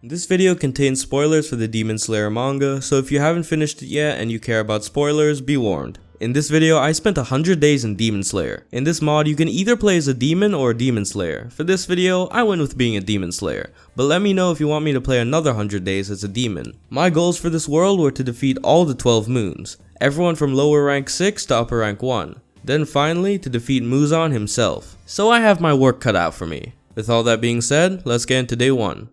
This video contains spoilers for the Demon Slayer manga, so if you haven't finished it yet and you care about spoilers, be warned. In this video, I spent 100 days in Demon Slayer. In this mod, you can either play as a demon or a Demon Slayer. For this video, I went with being a Demon Slayer, but let me know if you want me to play another 100 days as a demon. My goals for this world were to defeat all the 12 moons, everyone from lower rank 6 to upper rank 1. Then finally, to defeat Muzan himself. So I have my work cut out for me. With all that being said, let's get into day 1.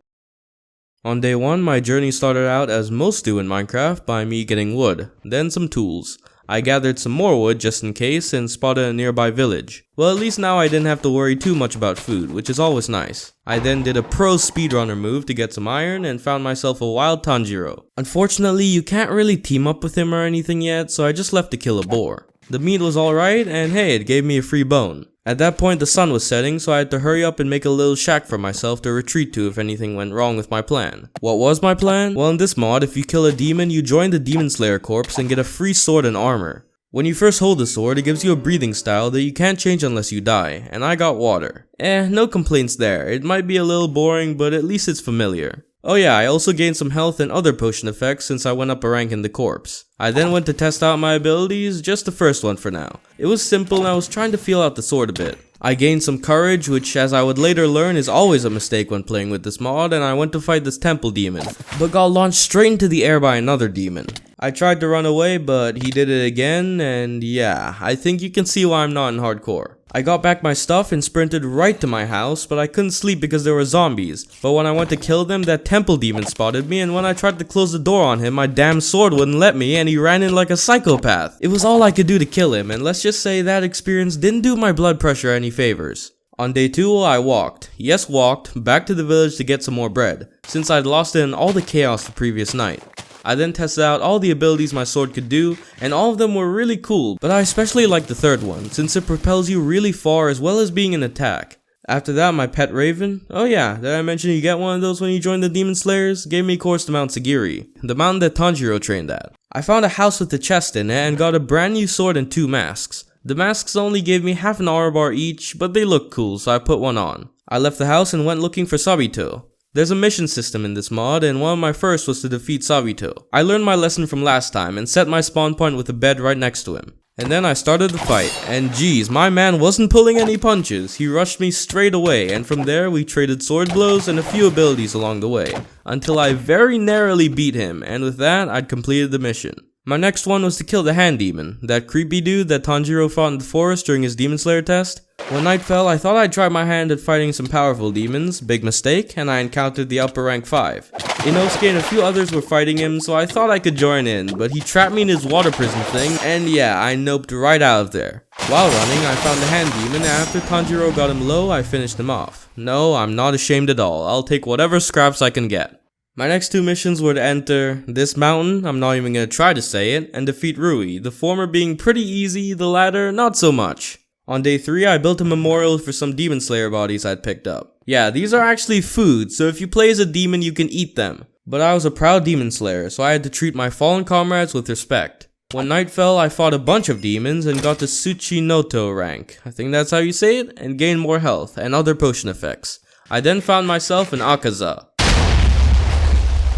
On day 1, my journey started out as most do in Minecraft by me getting wood, then some tools. I gathered some more wood just in case and spotted a nearby village. Well, at least now I didn't have to worry too much about food, which is always nice. I then did a pro speedrunner move to get some iron and found myself a wild Tanjiro. Unfortunately, you can't really team up with him or anything yet, so I just left to kill a boar. The meat was alright, and hey, it gave me a free bone. At that point the sun was setting, so I had to hurry up and make a little shack for myself to retreat to if anything went wrong with my plan. What was my plan? Well, in this mod, if you kill a demon, you join the Demon Slayer corps and get a free sword and armor. When you first hold the sword, it gives you a breathing style that you can't change unless you die, and I got water. No complaints there. It might be a little boring, but at least it's familiar. Oh yeah, I also gained some health and other potion effects since I went up a rank in the corpse. I then went to test out my abilities, just the first one for now. It was simple and I was trying to feel out the sword a bit. I gained some courage, which as I would later learn is always a mistake when playing with this mod, and I went to fight this temple demon, but got launched straight into the air by another demon. I tried to run away, but he did it again, and yeah, I think you can see why I'm not in hardcore. I got back my stuff and sprinted right to my house, but I couldn't sleep because there were zombies. But when I went to kill them, that temple demon spotted me, and when I tried to close the door on him, my damn sword wouldn't let me, and he ran in like a psychopath. It was all I could do to kill him, and let's just say that experience didn't do my blood pressure any favors. On day 2, I walked, yes walked, back to the village to get some more bread, since I'd lost it in all the chaos the previous night. I then tested out all the abilities my sword could do, and all of them were really cool, but I especially liked the third one, since it propels you really far as well as being an attack. After that, my pet raven, oh yeah, did I mention you get one of those when you join the Demon Slayers, gave me course to Mount Sagiri, the mountain that Tanjiro trained at. I found a house with a chest in it and got a brand new sword and 2 masks. The masks only gave me half an aura bar each, but they looked cool, so I put one on. I left the house and went looking for Sabito. There's a mission system in this mod, and one of my first was to defeat Sabito. I learned my lesson from last time and set my spawn point with a bed right next to him. And then I started the fight, and geez, my man wasn't pulling any punches. He rushed me straight away, and from there we traded sword blows and a few abilities along the way, until I very narrowly beat him, and with that, I'd completed the mission. My next one was to kill the hand demon, that creepy dude that Tanjiro fought in the forest during his Demon Slayer test. When night fell, I thought I'd try my hand at fighting some powerful demons, big mistake, and I encountered the upper rank 5. Inosuke and a few others were fighting him, so I thought I could join in, but he trapped me in his water prison thing, and yeah, I noped right out of there. While running, I found the hand demon, and after Tanjiro got him low, I finished him off. No, I'm not ashamed at all, I'll take whatever scraps I can get. My next 2 missions were to enter this mountain, I'm not even gonna try to say it, and defeat Rui, the former being pretty easy, the latter not so much. On day 3, I built a memorial for some Demon Slayer bodies I'd picked up. Yeah, these are actually food, so if you play as a demon you can eat them. But I was a proud Demon Slayer, so I had to treat my fallen comrades with respect. When night fell, I fought a bunch of demons and got to Tsuchinoto rank, I think that's how you say it, and gained more health and other potion effects. I then found myself in Akaza.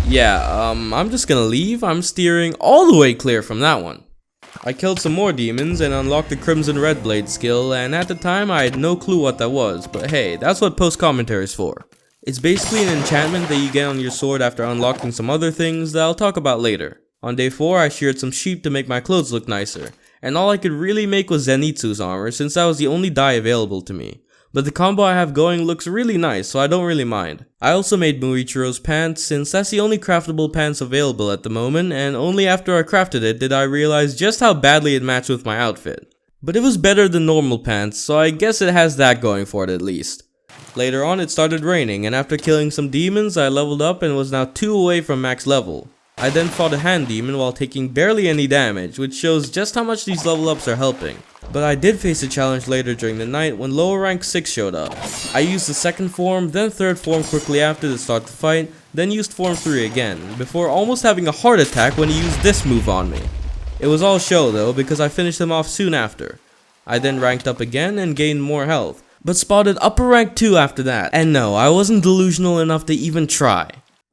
Yeah, I'm just gonna leave. I'm steering all the way clear from that one. I killed some more demons and unlocked the Crimson Red Blade skill, and at the time I had no clue what that was, but hey, that's what post-commentary is for. It's basically an enchantment that you get on your sword after unlocking some other things that I'll talk about later. On day 4, I sheared some sheep to make my clothes look nicer, and all I could really make was Zenitsu's armor since that was the only dye available to me. But the combo I have going looks really nice, so I don't really mind. I also made Muichiro's pants since that's the only craftable pants available at the moment, and only after I crafted it did I realize just how badly it matched with my outfit. But it was better than normal pants, so I guess it has that going for it at least. Later on it started raining, and after killing some demons I leveled up and was now 2 away from max level. I then fought a hand demon while taking barely any damage, which shows just how much these level ups are helping. But I did face a challenge later during the night when lower rank 6 showed up. I used the second form, then third form quickly after to start the fight, then used form 3 again, before almost having a heart attack when he used this move on me. It was all show though, because I finished him off soon after. I then ranked up again and gained more health, but spotted upper rank 2 after that, and no, I wasn't delusional enough to even try.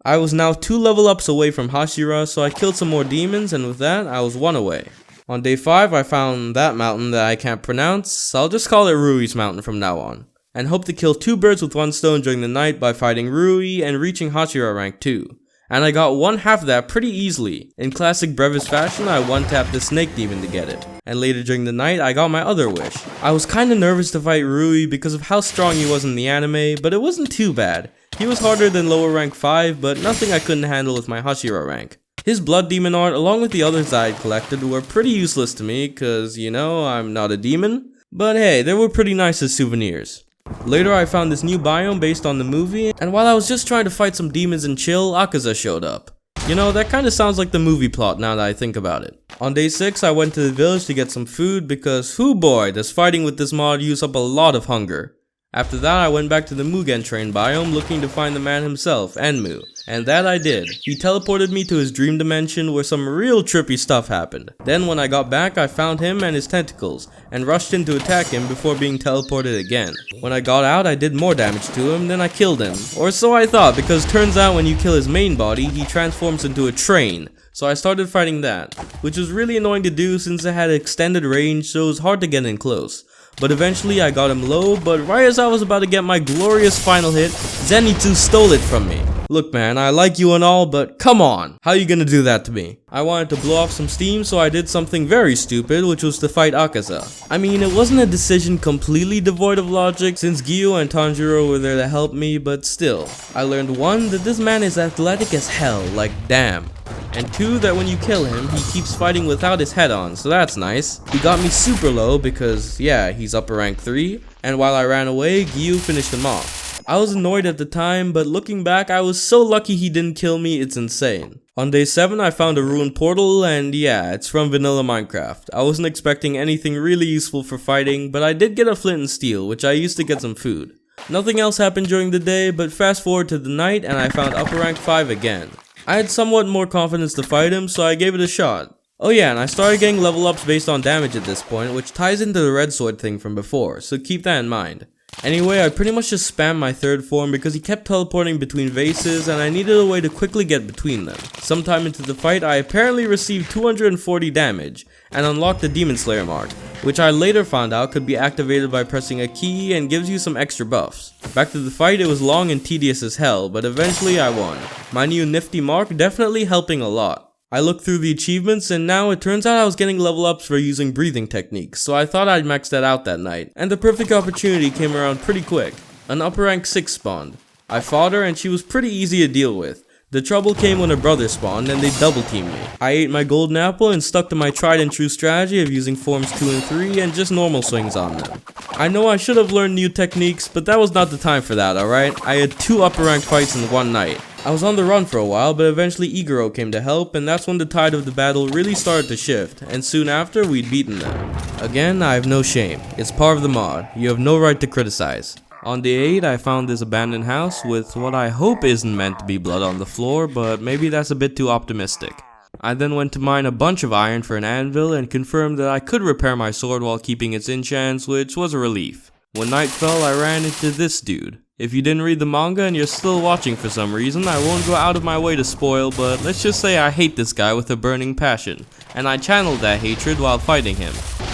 I was now 2 level ups away from Hashira, so I killed some more demons, and with that, I was 1 away. On day 5, I found that mountain that I can't pronounce, so I'll just call it Rui's mountain from now on, and hope to kill 2 birds with 1 stone during the night by fighting Rui and reaching Hashira rank 2. And I got 1/2 of that pretty easily. In classic Brevis fashion, I 1-tapped the snake demon to get it. And later during the night, I got my other wish. I was kinda nervous to fight Rui because of how strong he was in the anime, but it wasn't too bad. He was harder than lower rank 5, but nothing I couldn't handle with my Hashira rank. His blood demon art along with the others I had collected were pretty useless to me cause, you know, I'm not a demon. But hey, they were pretty nice as souvenirs. Later I found this new biome based on the movie, and while I was just trying to fight some demons and chill, Akaza showed up. You know, that kinda sounds like the movie plot now that I think about it. On day 6 I went to the village to get some food because, hoo boy, does fighting with this mod use up a lot of hunger. After that I went back to the Mugen Train biome looking to find the man himself, Enmu. And that I did. He teleported me to his dream dimension where some real trippy stuff happened. Then when I got back I found him and his tentacles, and rushed in to attack him before being teleported again. When I got out I did more damage to him, then I killed him. Or so I thought, because turns out when you kill his main body, he transforms into a train. So I started fighting that, which was really annoying to do since it had extended range so it was hard to get in close. But eventually I got him low, but right as I was about to get my glorious final hit, Zenitsu stole it from me. Look man, I like you and all, but come on, how you gonna do that to me? I wanted to blow off some steam, so I did something very stupid, which was to fight Akaza. I mean, it wasn't a decision completely devoid of logic, since Gyu and Tanjiro were there to help me, but still. I learned 1, that this man is athletic as hell, like damn. And 2, that when you kill him, he keeps fighting without his head on, so that's nice. He got me super low because, yeah, he's upper rank 3, and while I ran away, Gyu finished him off. I was annoyed at the time, but looking back, I was so lucky he didn't kill me, it's insane. On day 7, I found a ruined portal, and yeah, it's from vanilla Minecraft. I wasn't expecting anything really useful for fighting, but I did get a flint and steel, which I used to get some food. Nothing else happened during the day, but fast forward to the night, and I found upper rank 5 again. I had somewhat more confidence to fight him, so I gave it a shot. Oh yeah, and I started getting level ups based on damage at this point, which ties into the red sword thing from before, so keep that in mind. Anyway, I pretty much just spammed my 3rd form because he kept teleporting between vases and I needed a way to quickly get between them. Sometime into the fight, I apparently received 240 damage and unlocked the Demon Slayer mark, which I later found out could be activated by pressing a key and gives you some extra buffs. Back to the fight, it was long and tedious as hell, but eventually I won. My new nifty mark definitely helping a lot. I looked through the achievements and now it turns out I was getting level ups for using breathing techniques, so I thought I'd max that out that night, and the perfect opportunity came around pretty quick. An upper rank 6 spawned. I fought her and she was pretty easy to deal with. The trouble came when her brother spawned and they double teamed me. I ate my golden apple and stuck to my tried and true strategy of using forms 2 and 3 and just normal swings on them. I know I should have learned new techniques, but that was not the time for that, alright? I had 2 upper rank fights in one night. I was on the run for a while, but eventually Iguro came to help, and that's when the tide of the battle really started to shift, and soon after, we'd beaten them. Again, I have no shame. It's part of the mod. You have no right to criticize. On day 8, I found this abandoned house with what I hope isn't meant to be blood on the floor, but maybe that's a bit too optimistic. I then went to mine a bunch of iron for an anvil and confirmed that I could repair my sword while keeping its enchants, which was a relief. When night fell, I ran into this dude. If you didn't read the manga and you're still watching for some reason, I won't go out of my way to spoil, but let's just say I hate this guy with a burning passion, and I channeled that hatred while fighting him.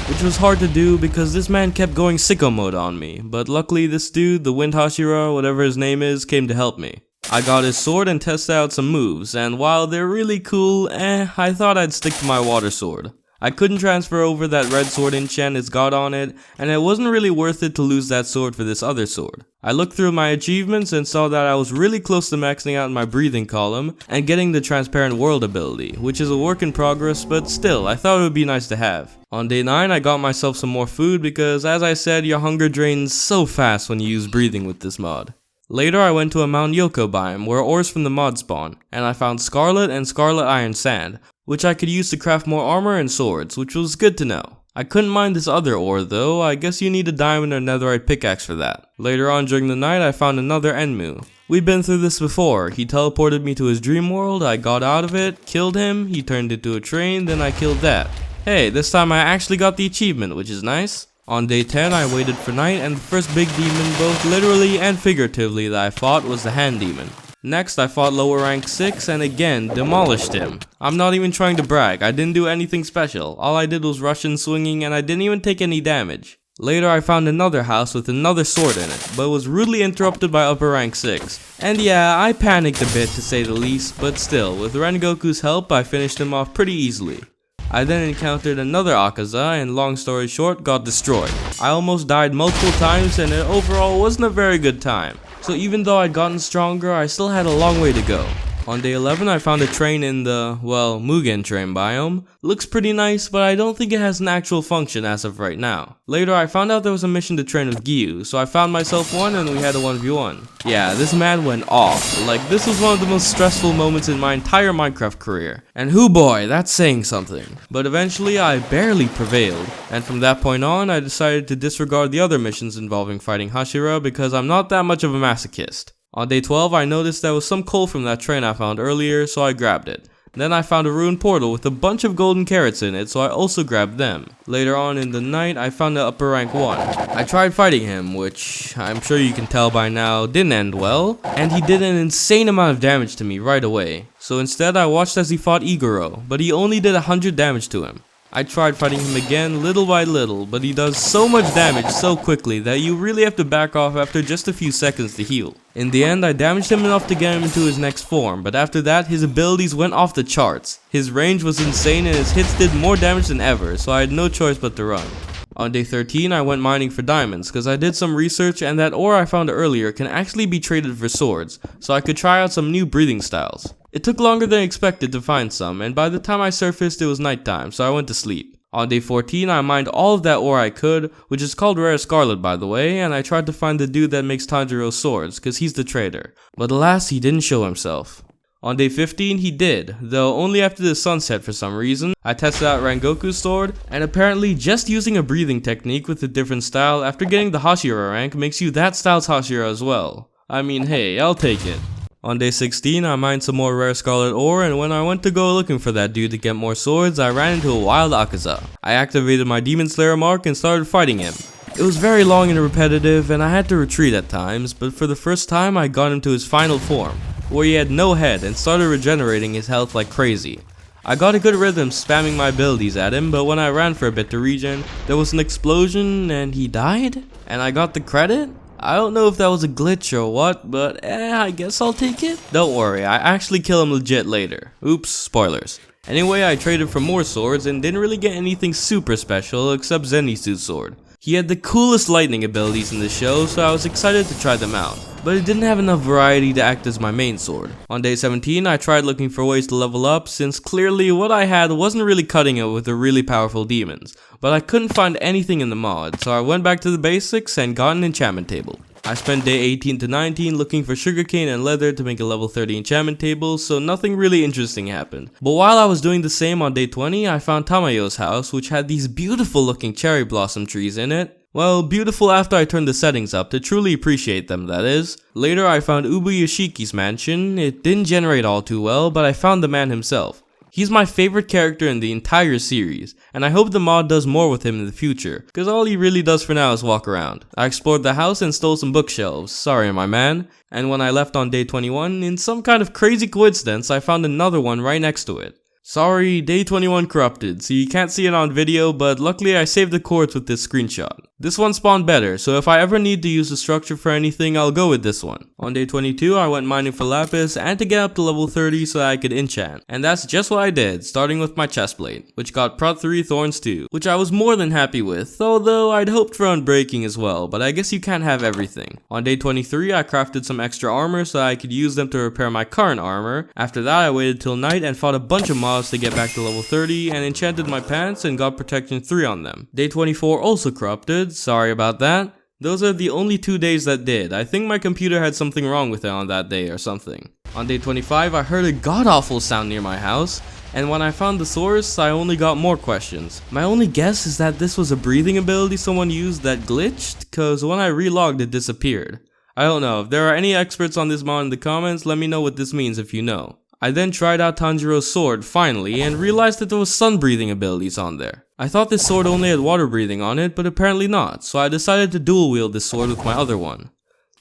Which was hard to do because this man kept going sicko mode on me, but luckily this dude, the Wind Hashira, whatever his name is, came to help me. I got his sword and tested out some moves, and while they're really cool, I thought I'd stick to my water sword. I couldn't transfer over that red sword enchant it's got on it, and it wasn't really worth it to lose that sword for this other sword. I looked through my achievements and saw that I was really close to maxing out my breathing column and getting the transparent world ability, which is a work in progress, but still, I thought it would be nice to have. On day 9, I got myself some more food because, as I said, your hunger drains so fast when you use breathing with this mod. Later, I went to a Mount Yoko biome where ores from the mod spawn, and I found scarlet and scarlet iron sand, which I could use to craft more armor and swords, which was good to know. I couldn't mine this other ore though, I guess you need a diamond or netherite pickaxe for that. Later on during the night, I found another Enmu. We've been through this before. He teleported me to his dream world, I got out of it, killed him, he turned into a train, then I killed that. Hey, this time I actually got the achievement, which is nice. On day 10, I waited for night, and the first big demon, both literally and figuratively, that I fought was the hand demon. Next, I fought lower rank 6 and again demolished him. I'm not even trying to brag, I didn't do anything special. All I did was rush in swinging and I didn't even take any damage. Later, I found another house with another sword in it, but was rudely interrupted by upper rank 6. And yeah, I panicked a bit to say the least, but still, with Rengoku's help, I finished him off pretty easily. I then encountered another Akaza and long story short, got destroyed. I almost died multiple times and it overall wasn't a very good time. So even though I'd gotten stronger, I still had a long way to go. On day 11, I found a train in the, well, Mugen train biome. Looks pretty nice, but I don't think it has an actual function as of right now. Later, I found out there was a mission to train with Gyu, so I found myself one and we had a 1v1. Yeah, this man went off. Like, this was one of the most stressful moments in my entire Minecraft career. And hoo boy, that's saying something. But eventually, I barely prevailed. And from that point on, I decided to disregard the other missions involving fighting Hashira because I'm not that much of a masochist. On day 12, I noticed there was some coal from that train I found earlier, so I grabbed it. Then I found a ruined portal with a bunch of golden carrots in it, so I also grabbed them. Later on in the night, I found an upper rank 1. I tried fighting him, which I'm sure you can tell by now didn't end well, and he did an insane amount of damage to me right away. So instead, I watched as he fought Igoro, but he only did 100 damage to him. I tried fighting him again little by little, but he does so much damage so quickly that you really have to back off after just a few seconds to heal. In the end, I damaged him enough to get him into his next form, but after that, his abilities went off the charts. His range was insane and his hits did more damage than ever, so I had no choice but to run. On day 13, I went mining for diamonds, cause I did some research and that ore I found earlier can actually be traded for swords, so I could try out some new breathing styles. It took longer than expected to find some, and by the time I surfaced it was nighttime, so I went to sleep. On day 14, I mined all of that ore I could, which is called Rare Scarlet by the way, and I tried to find the dude that makes Tanjiro's swords, cause he's the trader. But alas, he didn't show himself. On day 15, he did, though only after the sunset for some reason. I tested out Rengoku's sword, and apparently just using a breathing technique with a different style after getting the Hashira rank makes you that style's Hashira as well. I mean, hey, I'll take it. On day 16, I mined some more rare scarlet ore, and when I went to go looking for that dude to get more swords, I ran into a wild Akaza. I activated my Demon Slayer mark and started fighting him. It was very long and repetitive, and I had to retreat at times, but for the first time I got him to his final form, where he had no head and started regenerating his health like crazy. I got a good rhythm spamming my abilities at him, but when I ran for a bit to regen, there was an explosion and he died? And I got the credit? I don't know if that was a glitch or what, but I guess I'll take it. Don't worry, I actually kill him legit later. Oops, spoilers. Anyway, I traded for more swords and didn't really get anything super special except Zenitsu's sword. He had the coolest lightning abilities in the show, so I was excited to try them out. But it didn't have enough variety to act as my main sword. On day 17, I tried looking for ways to level up, since clearly what I had wasn't really cutting it with the really powerful demons. But I couldn't find anything in the mod, so I went back to the basics and got an enchantment table. I spent day 18 to 19 looking for sugarcane and leather to make a level 30 enchantment table, so nothing really interesting happened. But while I was doing the same on day 20, I found Tamayo's house, which had these beautiful looking cherry blossom trees in it. Well, beautiful after I turned the settings up to truly appreciate them, that is. Later I found Ubu Yoshiki's mansion. It didn't generate all too well, but I found the man himself. He's my favorite character in the entire series, and I hope the mod does more with him in the future, cause all he really does for now is walk around. I explored the house and stole some bookshelves, sorry my man, and when I left on day 21, in some kind of crazy coincidence, I found another one right next to it. Sorry, day 21 corrupted, so you can't see it on video, but luckily I saved the cords with this screenshot. This one spawned better, so if I ever need to use the structure for anything, I'll go with this one. On day 22, I went mining for lapis and to get up to level 30 so that I could enchant. And that's just what I did, starting with my chestplate, which got Prot 3 Thorns 2, which I was more than happy with, although I'd hoped for unbreaking as well, but I guess you can't have everything. On day 23, I crafted some extra armor so that I could use them to repair my current armor. After that, I waited till night and fought a bunch of mobs to get back to level 30 and enchanted my pants and got protection 3 on them. Day 24 also corrupted, sorry about that. Those are the only 2 days that did. I think my computer had something wrong with it on that day or something. On day 25 I heard a god-awful sound near my house, and when I found the source I only got more questions. My only guess is that this was a breathing ability someone used that glitched, cause when I relogged it disappeared. I don't know, if there are any experts on this mod in the comments, let me know what this means if you know. I then tried out Tanjiro's sword finally and realized that there was sun breathing abilities on there. I thought this sword only had water breathing on it, but apparently not, so I decided to dual wield this sword with my other one.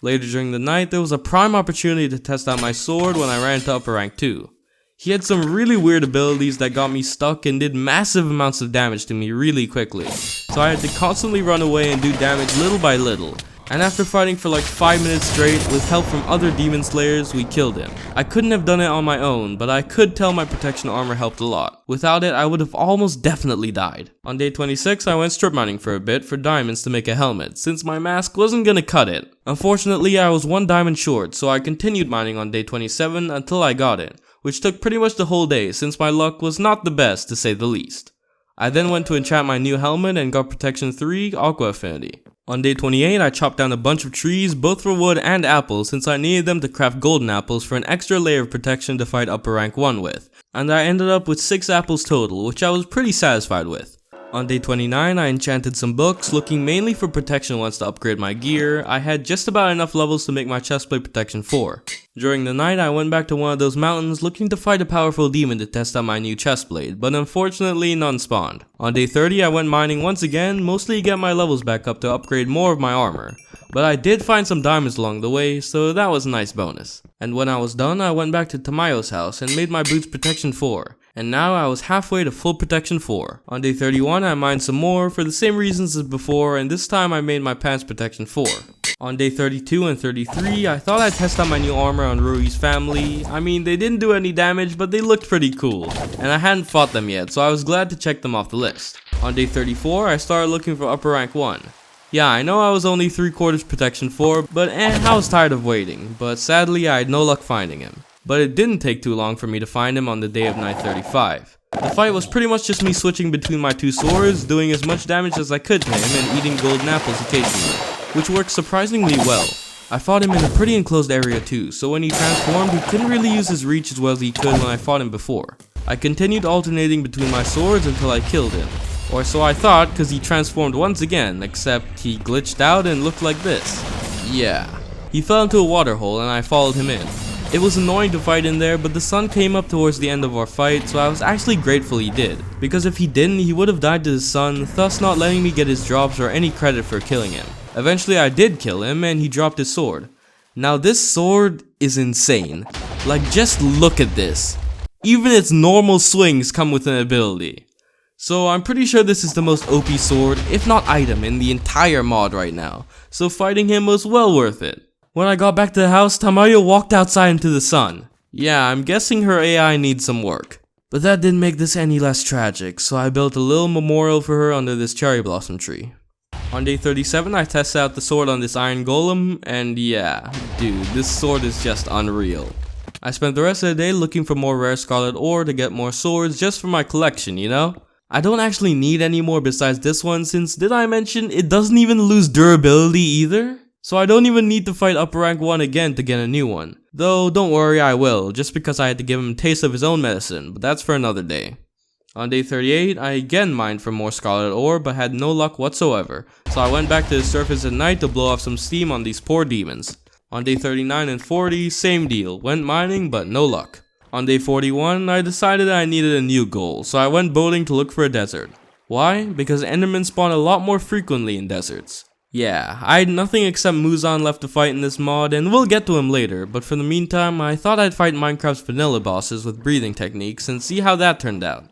Later during the night, there was a prime opportunity to test out my sword when I ran to upper rank 2. He had some really weird abilities that got me stuck and did massive amounts of damage to me really quickly, so I had to constantly run away and do damage little by little. And after fighting for like 5 minutes straight, with help from other demon slayers, we killed him. I couldn't have done it on my own, but I could tell my protection armor helped a lot. Without it, I would have almost definitely died. On day 26, I went strip mining for a bit for diamonds to make a helmet, since my mask wasn't gonna cut it. Unfortunately, I was 1 diamond short, so I continued mining on day 27 until I got it, which took pretty much the whole day since my luck was not the best to say the least. I then went to enchant my new helmet and got protection 3 aqua affinity. On day 28, I chopped down a bunch of trees, both for wood and apples, since I needed them to craft golden apples for an extra layer of protection to fight upper rank 1 with, and I ended up with 6 apples total, which I was pretty satisfied with. On day 29, I enchanted some books, looking mainly for protection ones to upgrade my gear. I had just about enough levels to make my chestplate protection 4. During the night, I went back to one of those mountains looking to fight a powerful demon to test out my new chestplate, but unfortunately none spawned. On day 30, I went mining once again, mostly to get my levels back up to upgrade more of my armor. But I did find some diamonds along the way, so that was a nice bonus. And when I was done, I went back to Tamayo's house and made my boots protection 4. And now I was halfway to full protection 4. On day 31, I mined some more for the same reasons as before, and this time I made my pants protection 4. On day 32 and 33, I thought I'd test out my new armor on Rui's family. I mean, they didn't do any damage, but they looked pretty cool, and I hadn't fought them yet, so I was glad to check them off the list. On day 34, I started looking for upper rank 1. Yeah, I know I was only 3/4 protection 4, but I was tired of waiting, but sadly I had no luck finding him. But it didn't take too long for me to find him on the day of night 35. The fight was pretty much just me switching between my 2 swords, doing as much damage as I could to him and eating golden apples occasionally, which worked surprisingly well. I fought him in a pretty enclosed area too, so when he transformed he couldn't really use his reach as well as he could when I fought him before. I continued alternating between my swords until I killed him. Or so I thought, cause he transformed once again, except he glitched out and looked like this. Yeah. He fell into a water hole and I followed him in. It was annoying to fight in there, but the sun came up towards the end of our fight, so I was actually grateful he did. Because if he didn't, he would have died to the sun, thus not letting me get his drops or any credit for killing him. Eventually I did kill him and he dropped his sword. Now this sword is insane. Like, just look at this. Even its normal swings come with an ability. So I'm pretty sure this is the most OP sword, if not item, in the entire mod right now, so fighting him was well worth it. When I got back to the house, Tamayo walked outside into the sun. Yeah, I'm guessing her AI needs some work. But that didn't make this any less tragic, so I built a little memorial for her under this cherry blossom tree. On day 37, I tested out the sword on this iron golem, and yeah, dude, this sword is just unreal. I spent the rest of the day looking for more rare scarlet ore to get more swords just for my collection, you know? I don't actually need any more besides this one since, did I mention, it doesn't even lose durability either? So I don't even need to fight upper rank 1 again to get a new one. Though, don't worry, I will, just because I had to give him a taste of his own medicine, but that's for another day. On day 38, I again mined for more scarlet ore, but had no luck whatsoever, so I went back to the surface at night to blow off some steam on these poor demons. On day 39 and 40, same deal, went mining, but no luck. On day 41, I decided I needed a new goal, so I went boating to look for a desert. Why? Because Endermen spawn a lot more frequently in deserts. Yeah, I had nothing except Muzan left to fight in this mod, and we'll get to him later, but for the meantime, I thought I'd fight Minecraft's vanilla bosses with breathing techniques and see how that turned out.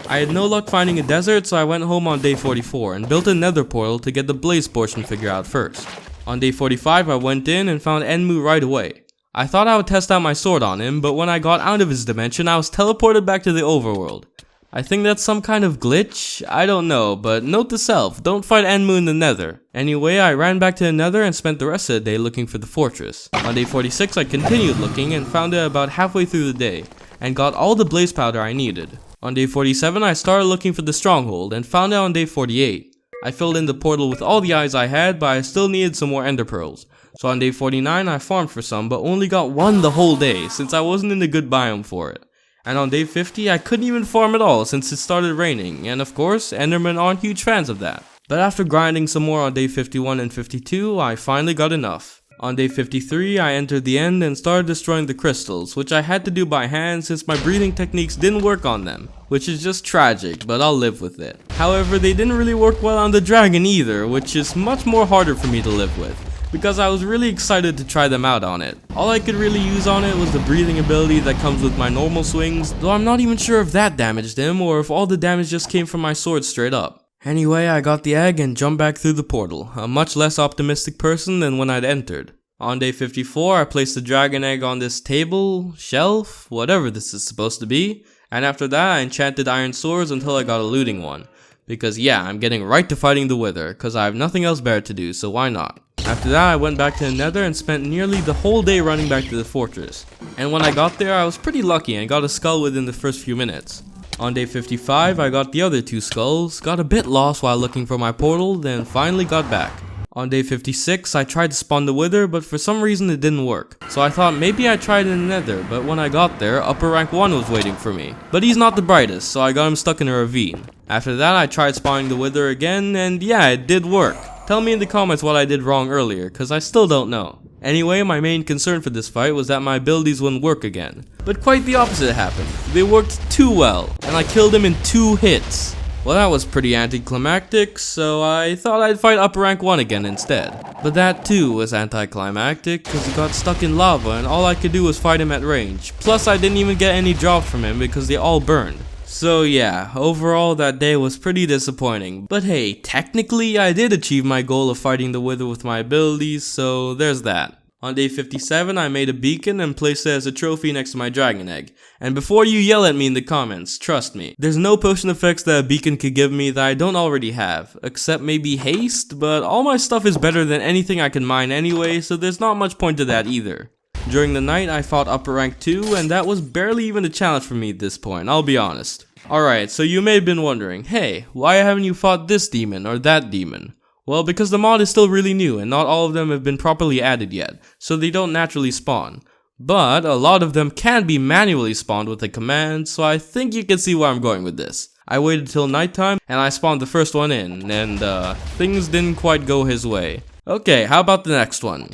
I had no luck finding a desert, so I went home on day 44 and built a nether portal to get the blaze portion figure out first. On day 45, I went in and found Enmu right away. I thought I would test out my sword on him, but when I got out of his dimension, I was teleported back to the overworld. I think that's some kind of glitch? I don't know, but note to self, don't fight Enmu in the nether. Anyway, I ran back to the nether and spent the rest of the day looking for the fortress. On day 46, I continued looking and found it about halfway through the day, and got all the blaze powder I needed. On day 47, I started looking for the stronghold and found it on day 48. I filled in the portal with all the eyes I had, but I still needed some more ender pearls. So on day 49, I farmed for some, but only got one the whole day since I wasn't in a good biome for it. And on day 50, I couldn't even farm at all since it started raining, and of course, Endermen aren't huge fans of that. But after grinding some more on day 51 and 52, I finally got enough. On day 53, I entered the end and started destroying the crystals, which I had to do by hand since my breathing techniques didn't work on them, which is just tragic, but I'll live with it. However, they didn't really work well on the dragon either, which is much more harder for me to live with, because I was really excited to try them out on it. All I could really use on it was the breathing ability that comes with my normal swings, though I'm not even sure if that damaged him or if all the damage just came from my sword straight up. Anyway, I got the egg and jumped back through the portal, a much less optimistic person than when I'd entered. On day 54, I placed the dragon egg on this table, shelf, whatever this is supposed to be, and after that I enchanted iron swords until I got a looting one. Because yeah, I'm getting right to fighting the Wither, cause I have nothing else better to do, so why not? After that, I went back to the Nether and spent nearly the whole day running back to the fortress. And when I got there, I was pretty lucky and got a skull within the first few minutes. On day 55, I got the other 2 skulls, got a bit lost while looking for my portal, then finally got back. On day 56, I tried to spawn the Wither, but for some reason it didn't work. So I thought maybe I'd try it in the Nether, but when I got there, upper rank 1 was waiting for me. But he's not the brightest, so I got him stuck in a ravine. After that, I tried spawning the Wither again, and yeah, it did work. Tell me in the comments what I did wrong earlier, cause I still don't know. Anyway, my main concern for this fight was that my abilities wouldn't work again. But quite the opposite happened. They worked too well, and I killed him in 2 hits. Well, that was pretty anticlimactic, so I thought I'd fight upper rank 1 again instead. But that too was anticlimactic, cause he got stuck in lava and all I could do was fight him at range. Plus I didn't even get any drops from him because they all burned. So yeah, overall that day was pretty disappointing. But hey, technically I did achieve my goal of fighting the Wither with my abilities, so there's that. On day 57, I made a beacon and placed it as a trophy next to my dragon egg. And before you yell at me in the comments, trust me, there's no potion effects that a beacon could give me that I don't already have, except maybe haste, but all my stuff is better than anything I can mine anyway, so there's not much point to that either. During the night, I fought upper rank 2, and that was barely even a challenge for me at this point, I'll be honest. Alright, so you may have been wondering, hey, why haven't you fought this demon or that demon? Well, because the mod is still really new and not all of them have been properly added yet, so they don't naturally spawn. But a lot of them can be manually spawned with a command, so I think you can see where I'm going with this. I waited till nighttime and I spawned the first one in, and things didn't quite go his way. Okay, how about the next one?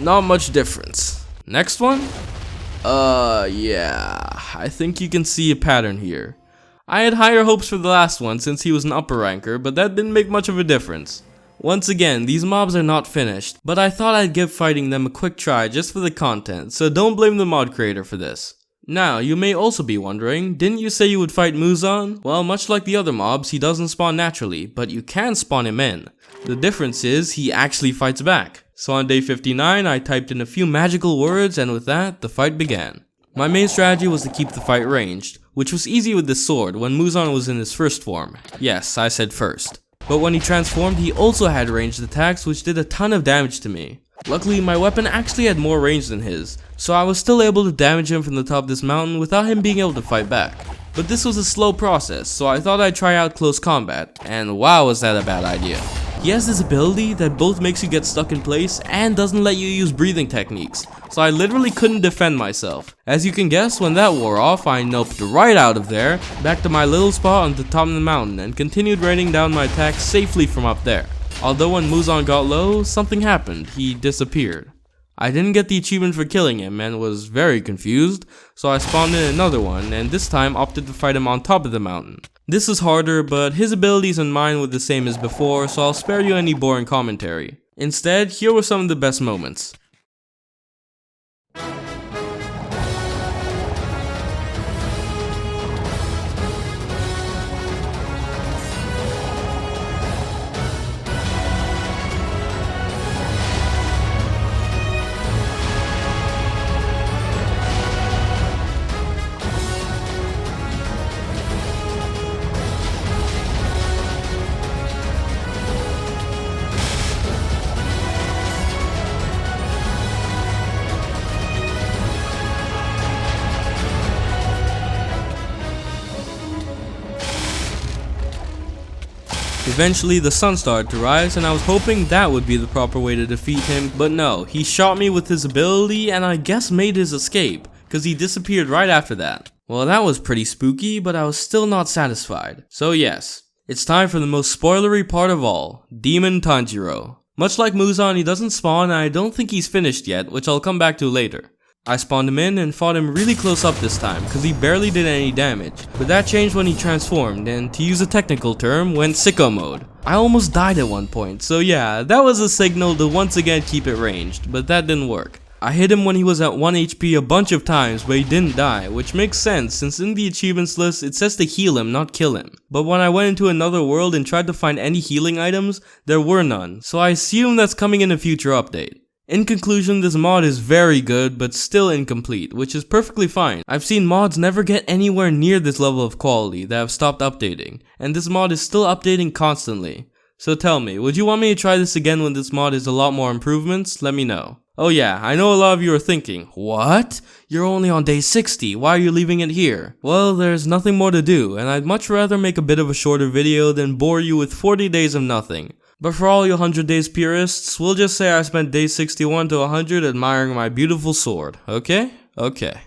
Not much difference. Next one? Yeah, I think you can see a pattern here. I had higher hopes for the last one since he was an upper ranker, but that didn't make much of a difference. Once again, these mobs are not finished, but I thought I'd give fighting them a quick try just for the content, so don't blame the mod creator for this. Now, you may also be wondering, didn't you say you would fight Muzan? Well, much like the other mobs, he doesn't spawn naturally, but you can spawn him in. The difference is, he actually fights back. So on day 59, I typed in a few magical words, and with that, the fight began. My main strategy was to keep the fight ranged, which was easy with this sword when Muzan was in his first form. Yes, I said first. But when he transformed, he also had ranged attacks which did a ton of damage to me. Luckily, my weapon actually had more range than his, so I was still able to damage him from the top of this mountain without him being able to fight back. But this was a slow process, so I thought I'd try out close combat, and wow was that a bad idea. He has this ability that both makes you get stuck in place and doesn't let you use breathing techniques, so I literally couldn't defend myself. As you can guess, when that wore off, I noped right out of there, back to my little spot on the top of the mountain and continued raining down my attacks safely from up there. Although when Muzan got low, something happened, he disappeared. I didn't get the achievement for killing him and was very confused, so I spawned in another one and this time opted to fight him on top of the mountain. This was harder, but his abilities and mine were the same as before, so I'll spare you any boring commentary. Instead, here were some of the best moments. Eventually, the sun started to rise, and I was hoping that would be the proper way to defeat him, but no, he shot me with his ability and I guess made his escape, cause he disappeared right after that. Well, that was pretty spooky, but I was still not satisfied. So yes, it's time for the most spoilery part of all, Demon Tanjiro. Much like Muzan, he doesn't spawn and I don't think he's finished yet, which I'll come back to later. I spawned him in and fought him really close up this time, cause he barely did any damage, but that changed when he transformed and, to use a technical term, went sicko mode. I almost died at one point, so yeah, that was a signal to once again keep it ranged, but that didn't work. I hit him when he was at 1 HP a bunch of times, but he didn't die, which makes sense since in the achievements list it says to heal him, not kill him. But when I went into another world and tried to find any healing items, there were none, so I assume that's coming in a future update. In conclusion, this mod is very good, but still incomplete, which is perfectly fine. I've seen mods never get anywhere near this level of quality that have stopped updating, and this mod is still updating constantly. So tell me, would you want me to try this again when this mod is a lot more improvements? Let me know. Oh yeah, I know a lot of you are thinking, what? You're only on day 60, why are you leaving it here? Well, there's nothing more to do, and I'd much rather make a bit of a shorter video than bore you with 40 days of nothing. But for all you 100 days purists, we'll just say I spent day 61 to 100 admiring my beautiful sword, okay? Okay.